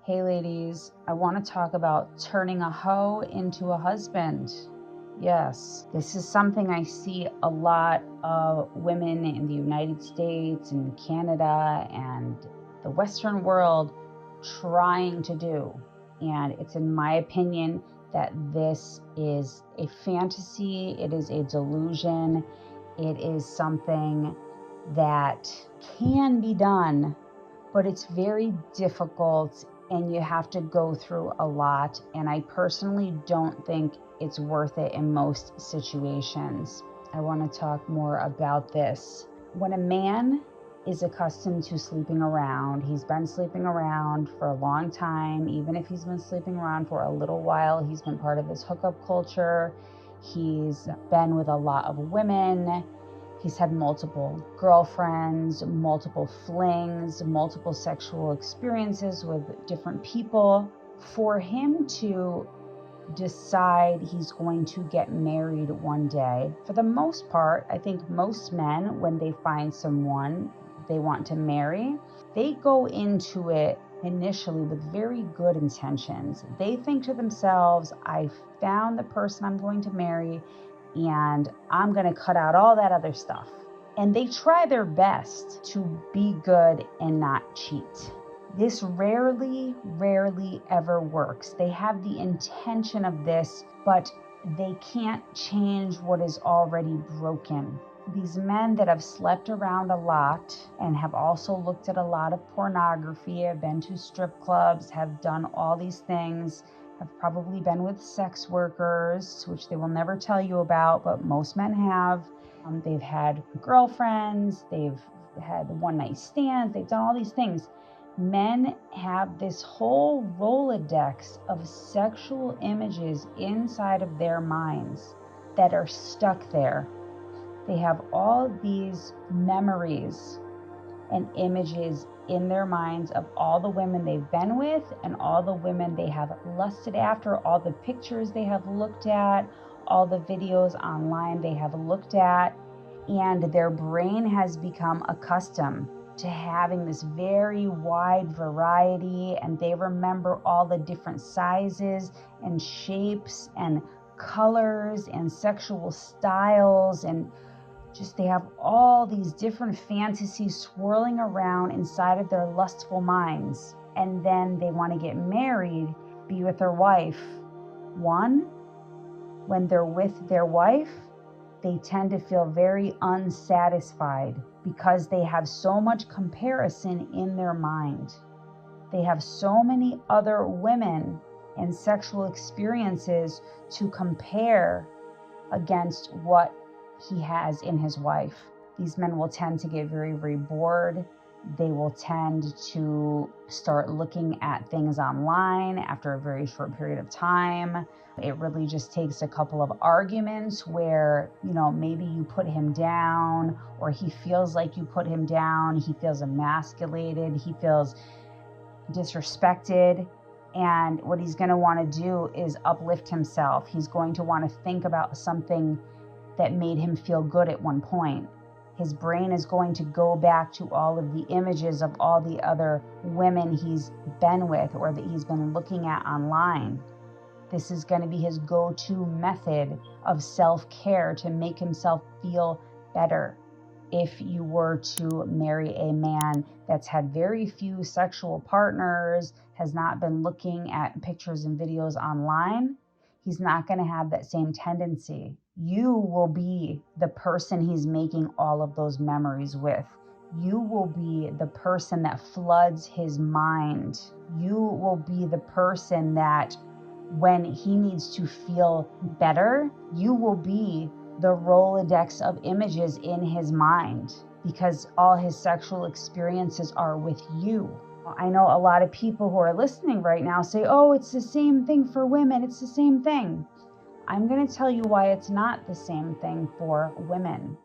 Hey ladies, I want to talk about turning a hoe into a husband. Yes, this is something I see a lot of women in the United States and Canada and the Western world trying to do. And it's in my opinion that this is a fantasy, it is a delusion, it is something that can be done, but it's very difficult and you have to go through a lot. And I personally don't think it's worth it in most situations. I want to talk more about this. When a man is accustomed to sleeping around, he's been sleeping around for a long time. Even if he's been sleeping around for a little while, he's been part of this hookup culture. He's been with a lot of women. He's had multiple girlfriends, multiple flings, multiple sexual experiences with different people. For him to decide he's going to get married one day, for the most part, I think most men, when they find someone they want to marry, they go into it initially with very good intentions. They think to themselves, I found the person I'm going to marry, and I'm going to cut out all that other stuff. And they try their best to be good and not cheat. This rarely ever works. They have the intention of this, but they can't change what is already broken. These men that have slept around a lot and have also looked at a lot of pornography, have been to strip clubs, have done all these things, have probably been with sex workers, which they will never tell you about, but most men have. They've had girlfriends, they've had one-night stands, they've done all these things. Men have this whole Rolodex of sexual images inside of their minds that are stuck there. They have all these memories and images in their minds of all the women they've been with and all the women they have lusted after, all the pictures they have looked at, all the videos online they have looked at. And their brain has become accustomed to having this very wide variety, and they remember all the different sizes and shapes and colors and sexual styles, and just they have all these different fantasies swirling around inside of their lustful minds. And then they want to get married, be with their wife. When they're with their wife, they tend to feel very unsatisfied because they have so much comparison in their mind. They have so many other women and sexual experiences to compare against what he has in his wife. These men will tend to get very bored. They will tend to start looking at things online after a very short period of time. It really just takes a couple of arguments where, maybe you put him down, or he feels like you put him down. He feels emasculated. He feels disrespected. And what he's going to want to do is uplift himself. He's going to want to think about something that made him feel good at one point. His brain is going to go back to all of the images of all the other women he's been with or that he's been looking at online. This is going to be his go-to method of self-care to make himself feel better. If you were to marry a man that's had very few sexual partners, has not been looking at pictures and videos online, he's not going to have that same tendency. You will be the person he's making all of those memories with. You will be the person that floods his mind. You will be the person that when he needs to feel better, you will be the Rolodex of images in his mind because all his sexual experiences are with you. I know a lot of people who are listening right now say, oh, it's the same thing for women. It's the same thing. I'm going to tell you why it's not the same thing for women.